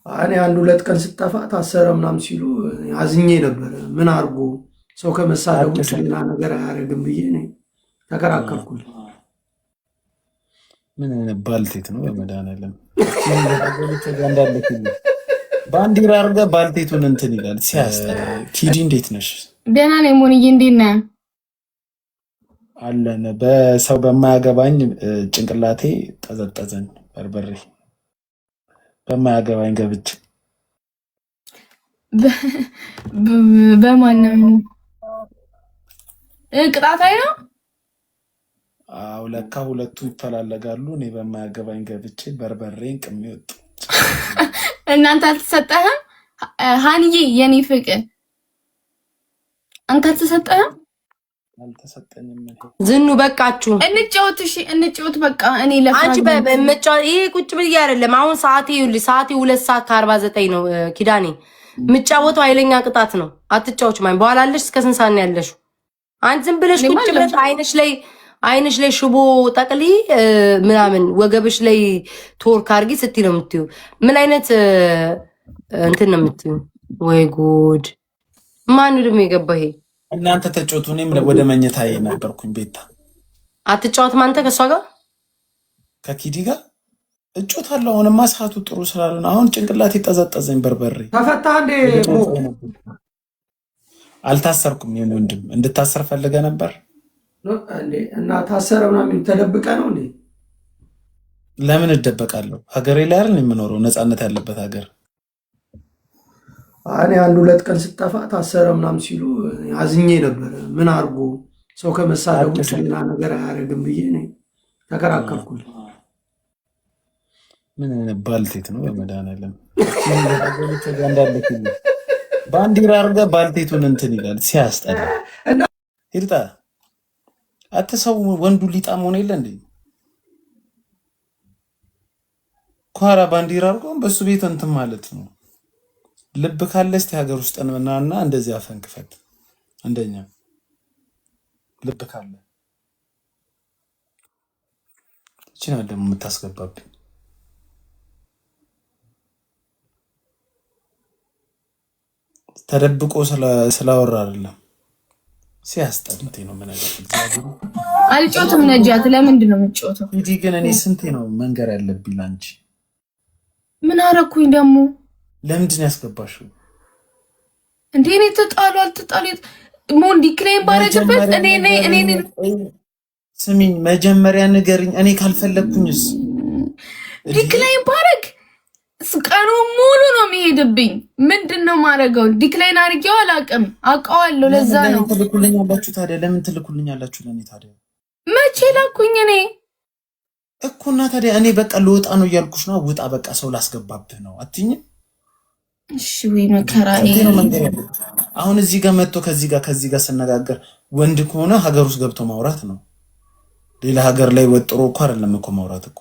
እኔ አንድ ሁለት ቀን ስጠፋ ታሰረ ምናምን ሲሉ አዝኜ ነበር። ምን አድርጎ ሰው ከመሳደብ ውጭ ሌላ ነገር አያደርግም ብዬ እኔ ተከራከርኩልኝ። ምን አይነት ባልቴት ነው? በመድኃኒዓለም ባንዲራ አድርገህ ባልቴቱን እንትን ይላል ሲያስጠላ። ኪዲ እንዴት ነሽ? ደህና ነኝ ሞንዬ፣ እንዴት ነህ? አለን። በሰው በማያገባኝ ጭንቅላቴ ጠዘጠዘን በርበሬ በማያገባኝ ገብቼ በማንም ቅጣታይ ነው። አው ለካ ሁለቱ ይተላለጋሉ። እኔ በማያገባኝ ገብቼ በርበሬን ቅሜ ወጥ። እናንተ አልተሰጠህም? ሃንዬ የኔ ፍቅር አንተ አልተሰጠህም? አልተሰጠኝም። ዝኑ በቃችሁ፣ እንጫወት። እሺ እንጫወት በቃ። እኔ አንቺ በመጫወት ይሄ ቁጭ ብዬ አይደለም። አሁን ሰዓቴ 2:49 ነው። ኪዳኔ የምጫወተው ኃይለኛ ቅጣት ነው። አትጫወች ማን በኋላ አለሽ። እስከ ስንት ሰዓት ነው ያለሽው? አንቺ ዝም ብለሽ ቁጭ ብለሽ አይንሽ ላይ ሽቦ ጠቅሊ ምናምን ወገብሽ ላይ ቶርክ አርጊ ስትይ ነው የምትዩ። ምን አይነት እንትን ነው የምትዩ? ወይ ጉድ! ማን ነው ደግሞ የገባው ይሄ? እናንተ ተጫወቱ። እኔም ወደ መኝታዬ ነበርኩኝ። ቤታ አትጫወትም አንተ ከሷ ጋር ከኪዲ ጋር እጮታለሁ። አሁንማ ሰዓቱ ጥሩ ስላልሆነ አሁን ጭንቅላቴ ጠዘጠዘኝ። በርበሬ ተፈታ እንዴ? አልታሰርኩም። የኔ ወንድም እንድታሰር ፈልገ ነበር እንዴ? እና ታሰረ ምናምን ተደብቀ ነው እንዴ? ለምን እደበቃለሁ? ሀገሬ ላይ አይደል የምኖረው? ነፃነት ያለበት ሀገር። እኔ አንድ ሁለት ቀን ስጠፋ ታሰረ ምናምን ሲሉ አዝኜ ነበር። ምን አድርጎ ሰው ከመሳደብ ውጭ ሌላ ነገር አያደርግም ብዬ እኔ ተከራከርኩልኝ። ምን አይነት ባልቴት ነው? በመድኃኒዓለም ባንዲራ አድርገህ ባልቴቱን እንትን ይላል ሲያስጠላ። ሂድጣ አትሰው ወንዱ ሊጣም ሆነ የለ እንዴ? ኳራ ባንዲራ አድርጎ በሱ ቤት እንትን ማለት ነው። ልብ ካለ እስቲ ሀገር ውስጥ እንምናና እንደዚህ አፈንክፈት። እንደኛ ልብ ካለ እቺና ደግሞ የምታስገባብኝ ተደብቆ ስላወራ አይደለም። ሲያስጠልቴ ነው መናገር። እግዚአብሔር አልጮትም። ነጃት ለምንድን ነው የምትጮተው? እንጂ ግን እኔ ስንቴ ነው መንገር ያለብኝ ላንቺ? ምን አረኩኝ ደግሞ? ለምንድን ነው ያስገባሽው እንዴ? እኔ ተጣሉ አልተጣሉ ሞን ዲክሌም ባረገበት እኔ ስሚኝ፣ መጀመሪያ ንገሪኝ። እኔ ካልፈለግኩኝስ ዲክሌም ባረግ ቀኑ ሙሉ ነው የሚሄድብኝ። ምንድን ነው ማረገው? ዲክላይን አድርጌው አላውቅም። አውቀዋለሁ። ለዛ ነው ትልኩልኛላችሁ። ታዲያ ለምን ትልኩልኛላችሁ? ለኔ ታዲያ መቼ ላኩኝ እኔ እኮ? እና ታዲያ እኔ በቃ ልወጣ ነው እያልኩሽ ነው። ውጣ በቃ ሰው ላስገባብህ ነው አትይኝም? እሺ ወይ መከራ። አሁን እዚህ ጋር መጥቶ ከዚህ ጋር ስነጋገር ወንድ ከሆነ ሀገር ውስጥ ገብቶ ማውራት ነው። ሌላ ሀገር ላይ ወጥሮ እኮ አይደለም እኮ ማውራት እኮ።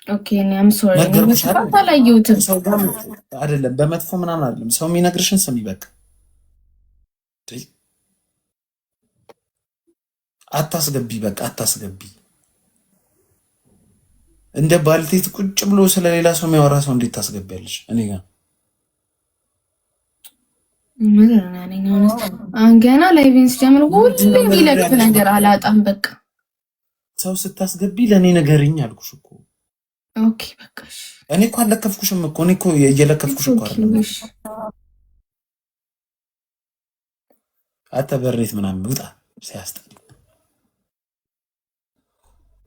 ኦኬ እኔም ሶሪ አላየሁትም። ሰው ጋር አይደለም በመጥፎ ምናምን አይደለም። ሰው የሚነግርሽን ስሚ በቃ። አታስገቢ በቃ አታስገቢ። እንደ ባልቴት ቁጭ ብሎ ስለሌላ ሰው የሚያወራ ሰው እንዴት ታስገቢያለሽ? እኔ ጋር ምን ነው አሁን ገና ላይቪንስ ጀምሮ ሁሌም ይለቅፍ ነገር አላጣም። በቃ ሰው ስታስገቢ ለኔ ነገርኝ አልኩሽ እኮ። ኦኬ በቃሽ። እኔ እኮ አለከፍኩሽም እኮ። እኔ እኮ እየለከፍኩሽ እኮ አይደለም። አተበሬት ምናምን ውጣ። ሲያስጠላ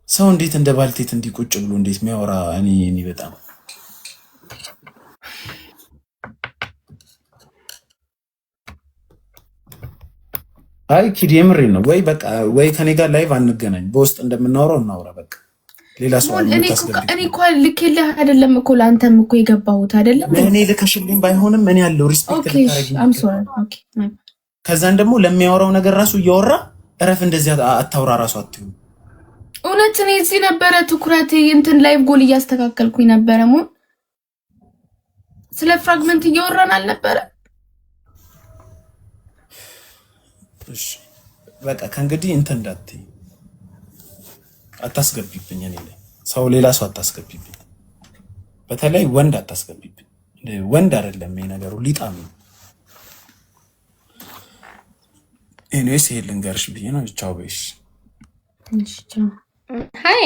ሰው እንዴት እንደ ባልቴት እንዲቁጭ ብሎ እንዴት የሚያወራ እኔ በጣም አይ ኪድ የምሬን ነው። ወይ በቃ ወይ ከኔ ጋር ላይቭ አንገናኝ፣ በውስጥ እንደምናወራው እናውራ በቃ። ሌላ ሰው እኔ እኮ ልክልህ አይደለም እኮ ለአንተም እኮ የገባሁት አይደለም። እኔ ልከሽልኝ ባይሆንም እኔ ያለው ሪስፔክት ልታረጊ። ከዛን ደግሞ ለሚያወራው ነገር ራሱ እያወራ እረፍ፣ እንደዚህ አታውራ ራሱ አትዩ። እውነት እኔ እዚህ ነበረ ትኩረት እንትን ላይቭ ጎል እያስተካከልኩኝ ነበረ። ሞ ስለ ፍራግመንት እያወራን አልነበረ? እሺ በቃ ከእንግዲህ እንትን እንዳትይ፣ አታስገቢብኝ። እኔ ላይ ሰው ሌላ ሰው አታስገቢብኝ፣ በተለይ ወንድ አታስገቢብኝ። ወንድ አይደለም ይሄ ነገሩ ሊጣም ነው። ኤኒዌይስ ይሄ ልንገርሽ ብዬ ነው። ቻው በይሽ። ሀይ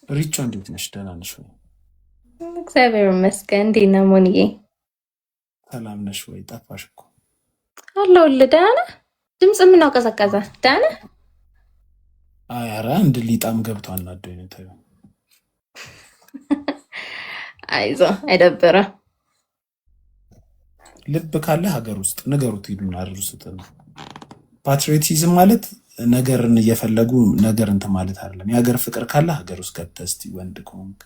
ሪቾ እንዴት ነሽ? ደህና ነሽ ወይ? እግዚአብሔር ይመስገን። እንዴት ነህ ሞንዬ? ሰላም ነሽ ወይ? ጠፋሽ እኮ። አለሁልህ። ደህና ነህ? ድምፅ ምን ነው ቀዘቀዘ? ደህና ነህ? አይ ኧረ አንድ ሊጣም ገብቶ አናዶኝ ነው። ተይው። አይዞህ አይደብርም። ልብ ካለ ሀገር ውስጥ ንገሩት፣ ሂዱና አድርሱት። ፓትሪዮቲዝም ማለት ነገርን እየፈለጉ ነገር እንትን ማለት አይደለም። የሀገር ፍቅር ካለ ሀገር ውስጥ ገብተህ እስኪ ወንድ ከሆንክ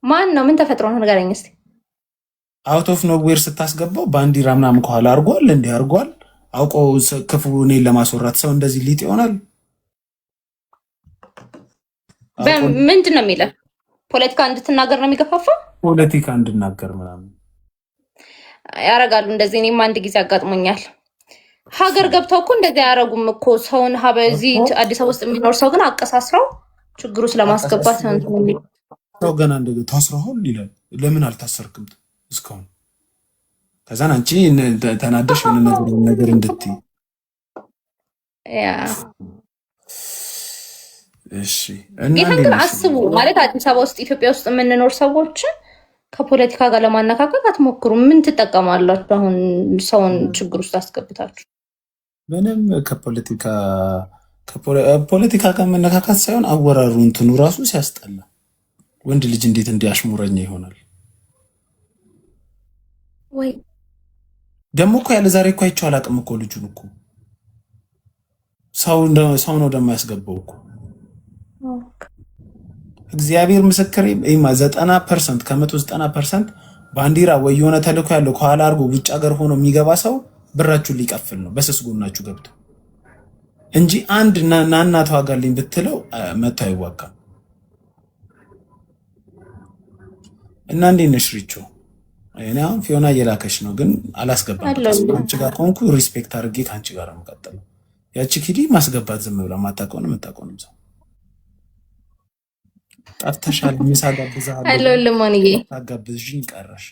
ማን ነው? ምን ተፈጥሮ ነው ንገረኝ እስኪ። አውት ኦፍ ኖዌር ስታስገባው ባንዲራ ምናምን ከኋላ አድርጓል፣ እንዲህ አድርጓል። አውቆ ክፉ እኔን ለማስወራት ሰው እንደዚህ ሊጥ ይሆናል? ምንድን ነው የሚለው? ፖለቲካ እንድትናገር ነው የሚገፋፋው? ፖለቲካ እንድናገር ምናምን ያረጋሉ እንደዚህ። እኔም አንድ ጊዜ አጋጥሞኛል። ሀገር ገብተው እኮ እንደዚህ አያረጉም እኮ ሰውን። በዚህ አዲስ አበባ ውስጥ የሚኖር ሰው ግን አቀሳስረው ችግሩ ስለማስገባት ሰው ገና እንደ ታስረዋል ይላል። ለምን አልታሰርክም እስካሁን? ከዛን አንቺ ተናደሽ የሆነ ነገር እንድትይ እሺ። ይህን ግን አስቡ ማለት አዲስ አበባ ውስጥ ኢትዮጵያ ውስጥ የምንኖር ሰዎችን ከፖለቲካ ጋር ለማነካከት አትሞክሩ። ምን ትጠቀማላችሁ? አሁን ሰውን ችግር ውስጥ አስገብታችሁ ምንም ፖለቲካ ጋር መነካካት ሳይሆን አወራሩ እንትኑ ራሱ ሲያስጠላ። ወንድ ልጅ እንዴት እንዲያሽሙረኛ ይሆናል? ወይ ደግሞ እኮ ያለ ዛሬ እኮ አይቼው አላውቅም እኮ ልጁን እኮ ሰው ነው ደግሞ ያስገባው እኮ። እግዚአብሔር ምስክሬ 90% ከ190% ባንዲራ ወይ የሆነ ተልእኮ ያለው ከኋላ አድርጎ ውጭ ሀገር ሆኖ የሚገባ ሰው ብራችሁን ሊቀፍል ነው በስስ ጎናችሁ ገብቶ እንጂ አንድ ናና ተዋጋልኝ ብትለው መቶ አይዋጋም። እና እንዴት ነሽ ሪቾ? እኔ አሁን ፊዮና እየላከሽ ነው ግን አላስገባም። አንቺ ጋር ከሆንኩ ሪስፔክት አድርጌ ከአንቺ ጋር ነው የምቀጥለው። ያቺ ኪዲ ማስገባት ዝም ብላ የማታውቀውንም ሰው ጠፍተሻል። ምሳ ጋብዛለሁ። ሄሎ ለሞንዬ ታጋብዝሽኝ ቀረሽ።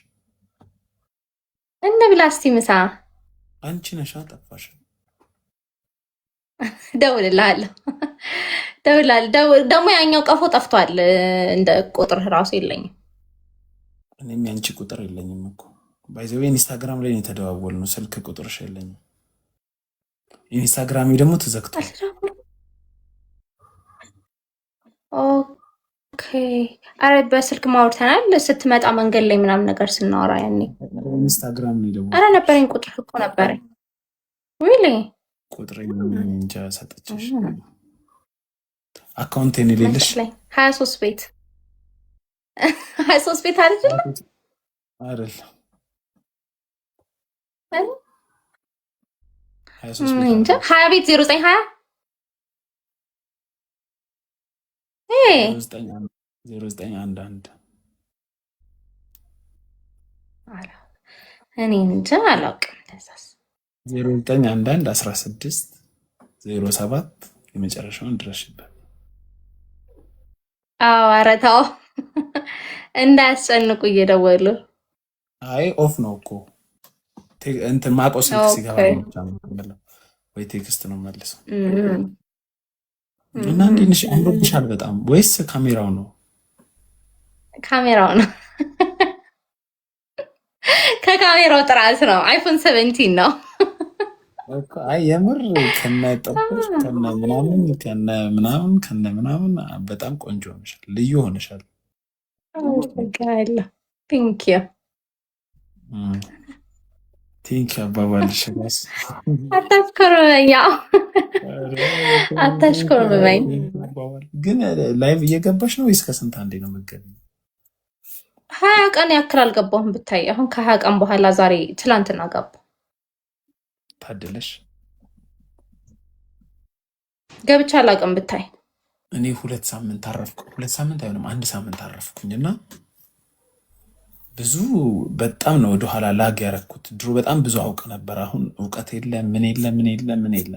እንብላ እስቲ ምሳ። አንቺ ነሻ ጠፋሽ። ደውልልሃለሁ። ደግሞ ያኛው ቀፎ ጠፍቷል። እንደ ቁጥር ራሱ የለኝም። እኔም ያንቺ ቁጥር የለኝም እኮ ባይዘው ኢንስታግራም ላይ የተደዋወልነው ስልክ ቁጥርሽ የለኝም። ኢንስታግራሜ ደግሞ ተዘግቷል። ኦኬ። አረ በስልክ ማውርተናል። ስትመጣ መንገድ ላይ ምናምን ነገር ስናወራ ያኔ ኢንስታግራም ላይ ደግሞ አረ ነበረኝ ቁጥር እኮ ነበረኝ። ሪሊ ቁጥር እንጃ ሰጠችሽ። አካውንቴን የሌለሽ 23 ቤት 23 ቤት አይደል? አይደል 20 ቤት 0920 0911 እኔ እንጃ አላውቅም። 0911 16 07 የመጨረሻውን ድረሽበት። አዎ ኧረ ተው እንዳያስጨንቁ እየደወሉ። አይ ኦፍ ነው እኮ እንትን ማቆስ ሲገባ ወይ ቴክስት ነው መልሰው እና እንዴት ነሽ? አምሮብሻል በጣም ወይስ ካሜራው ነው? ካሜራው ነው። ከካሜራው ጥራት ነው። አይፎን 17 ነው። አይ የምር ከነ ጠቆች ከነ ምናምን በጣም ቆንጆ ሆነሻል። ልዩ ሆነሻል። ቴንክ ዩ አባባልሽ ራስ አታሽኮርመኝ። ግን ላይቭ እየገባሽ ነው ወይስ ከስንት አንዴ ነው የምትገቢው? 20 ቀን ያክል አልገባሁም ብታይ። አሁን ከ20 ቀን በኋላ ዛሬ ትላንትና ገባ። ታደለሽ። ገብቻ አላውቅም ብታይ። እኔ 2 ሳምንት አረፍኩ። 2 ሳምንት አይሆንም 1 ሳምንት አረፍኩኝና ብዙ በጣም ነው ወደኋላ ላግ ያረኩት። ድሮ በጣም ብዙ አውቅ ነበር። አሁን እውቀት የለ ምን የለ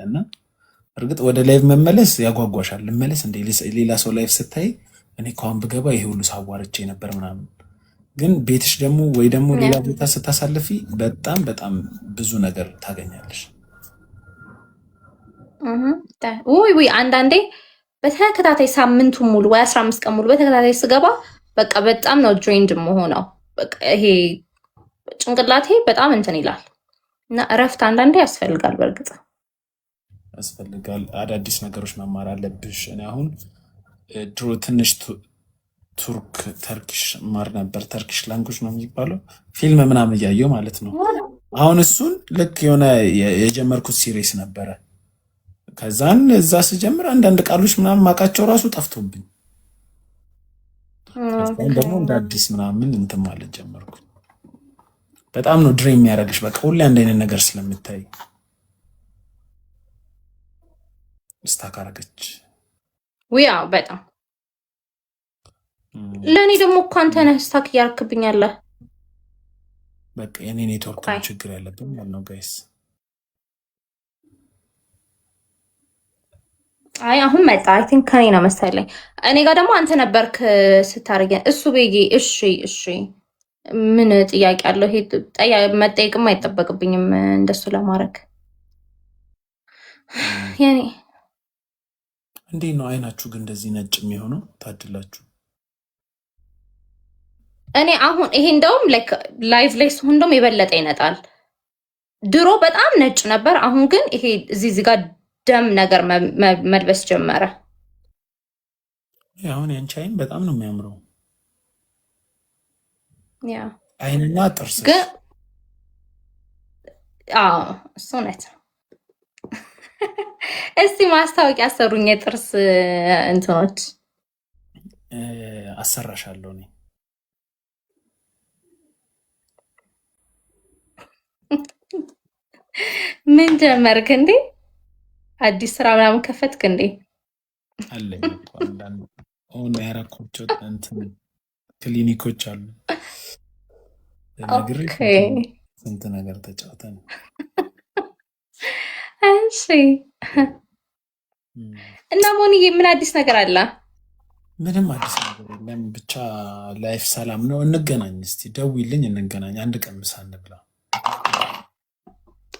እና እርግጥ ወደ ላይቭ መመለስ ያጓጓሻል። ልመለስ እንደ ሌላ ሰው ላይቭ ስታይ እኔ ከአሁን ብገባ ይሄ ሁሉ ሳዋርቼ ነበር ምናምን። ግን ቤትሽ ደግሞ ወይ ደግሞ ሌላ ቦታ ስታሳልፊ በጣም በጣም ብዙ ነገር ታገኛለሽ። ውይ አንዳንዴ በተከታታይ ሳምንቱን ሙሉ ወይ 15 ቀን ሙሉ በተከታታይ ስገባ በቃ በጣም ነው ድሬንድ መሆነው። በቃ ይሄ ጭንቅላቴ በጣም እንትን ይላል እና እረፍት አንዳንዴ ያስፈልጋል። በእርግጥ ያስፈልጋል። አዳዲስ ነገሮች መማር አለብሽ። እኔ አሁን ድሮ ትንሽ ቱርክ ተርኪሽ ማር ነበር። ተርኪሽ ላንጉጅ ነው የሚባለው ፊልም ምናምን እያየው ማለት ነው። አሁን እሱን ልክ የሆነ የጀመርኩት ሲሪስ ነበረ። ከዛን እዛ ስጀምር አንዳንድ ቃሎች ምናምን ማቃቸው ራሱ ጠፍቶብኝ ደግሞ እንደ አዲስ ምናምን እንትን ማለት ጀመርኩ። በጣም ነው ድሬም የሚያደርግሽ። በቃ ሁሌ አንድ አይነት ነገር ስለምታይ ስታካረገች ውያ በጣም ለእኔ ደግሞ እኮ አንተ ነህ ስታክ እያረክብኛለህ። በቃ የኔ ኔትወርክ ችግር ያለብን ያልነው ጋይስ። አይ አሁን መጣ። አይ ቲንክ ከኔ ነው መሰለኝ። እኔ ጋር ደግሞ አንተ ነበርክ ስታረጊ እሱ ቤጌ። እሺ ምን ጥያቄ አለው? ይሄ መጠየቅም አይጠበቅብኝም እንደሱ ለማድረግ። ያኔ እንዴት ነው አይናችሁ ግን እንደዚህ ነጭ የሚሆነው? ታድላችሁ። እኔ አሁን ይሄ እንደውም ላይቭ ላይ ሲሆን እንደውም የበለጠ ይነጣል። ድሮ በጣም ነጭ ነበር። አሁን ግን ይሄ እዚህ ጋር ደም ነገር መልበስ ጀመረ። አሁን ያንቺ አይን በጣም ነው የሚያምረው። ያ አይንና ጥርስ ግን እሱ እውነት ነው። እስቲ ማስታወቂያ አሰሩኝ የጥርስ እንትኖች። አሰራሻለሁ እኔ። ምን ጀመርክ እንዴ? አዲስ ስራ ምናምን ከፈትክ እንዴ? አለኝ እኮ አንዳንድ ኦን ያረኮቸው እንትን ክሊኒኮች አሉ። ኦኬ ስንት ነገር ተጫውተን። እሺ እና ሞኒዬ ምን አዲስ ነገር አለ? ምንም አዲስ ነገር የለም። ብቻ ላይፍ ሰላም ነው። እንገናኝ እስቲ፣ ደውይልኝ፣ እንገናኝ። አንድ ቀን ምሳ እንብላ።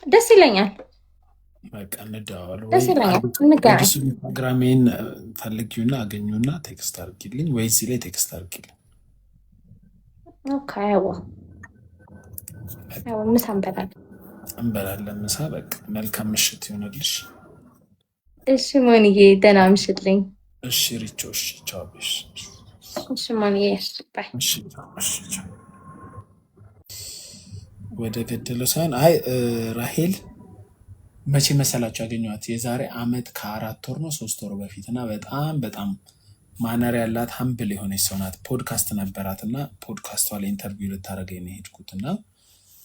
ደስ ይለኛል። በቃ እንደዋወል። ደስ ይለኛል። እንገናኝ። ኢንስታግራሜን ፈልጊውና አገኙና ቴክስት አድርጊልኝ፣ ወይ እዚህ ላይ ቴክስት አድርጊልኝ። ኦኬ አዎ ምሳ እንበላለን። ምሳ በቃ መልካም ምሽት ይሆንልሽ። እሺ ሞኒዬ ደህና ምሽትልኝ። እሺ ሪቾ፣ እሺ ቻው። እሺ ሞኒዬ ባይ። እሺ ቻው። ወደ ገደለው ሳይሆን አይ ራሄል መቼ መሰላችሁ ያገኘኋት? የዛሬ አመት ከ4 ወር ነው 3 ወር በፊት እና በጣም ማነር ያላት ሀምብል የሆነች ሰው ናት። ፖድካስት ነበራት እና ፖድካስቷ ላይ ኢንተርቪው ልታደርገኝ ነው የሄድኩት እና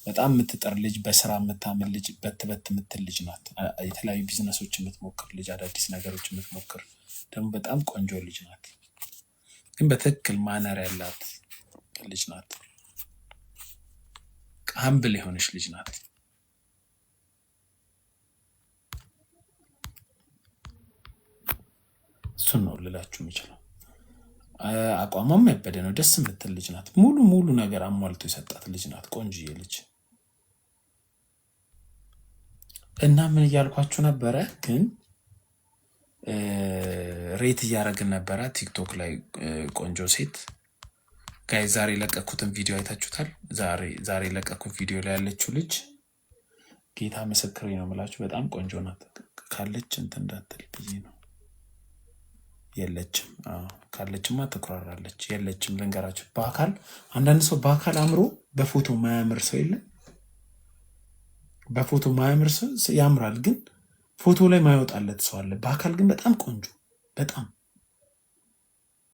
በጣም የምትጠር ልጅ፣ በስራ የምታምን ልጅ፣ በት የምትል ልጅ ናት። የተለያዩ ቢዝነሶች የምትሞክር ልጅ፣ አዳዲስ ነገሮች የምትሞክር ደግሞ በጣም ቆንጆ ልጅ ናት። ግን በትክክል ማነር ያላት ልጅ ናት። ሀምብል የሆነች ልጅ ናት። እሱን ነው ልላችሁ የሚችለው። አቋሟም ያበደ ነው። ደስ የምትል ልጅ ናት። ሙሉ ነገር አሟልቶ የሰጣት ልጅ ናት። ቆንጆዬ ልጅ እና ምን እያልኳችሁ ነበረ? ግን ሬት እያደረግን ነበረ ቲክቶክ ላይ ቆንጆ ሴት ጋይ። ዛሬ የለቀኩትን ቪዲዮ አይታችሁታል? ዛሬ የለቀኩት ቪዲዮ ላይ ያለችው ልጅ ጌታ ምስክሬ ነው የምላችሁ በጣም ቆንጆ ናት። ካለች እንትን እንዳትል ብዬ ነው። የለችም። ካለችማ ትኩራራለች። የለችም። ልንገራችሁ፣ በአካል አንዳንድ ሰው በአካል አምሮ በፎቶ ማያምር ሰው የለም። በፎቶ ማያምር ሰው ያምራል፣ ግን ፎቶ ላይ ማይወጣለት ሰው አለ። በአካል ግን በጣም ቆንጆ፣ በጣም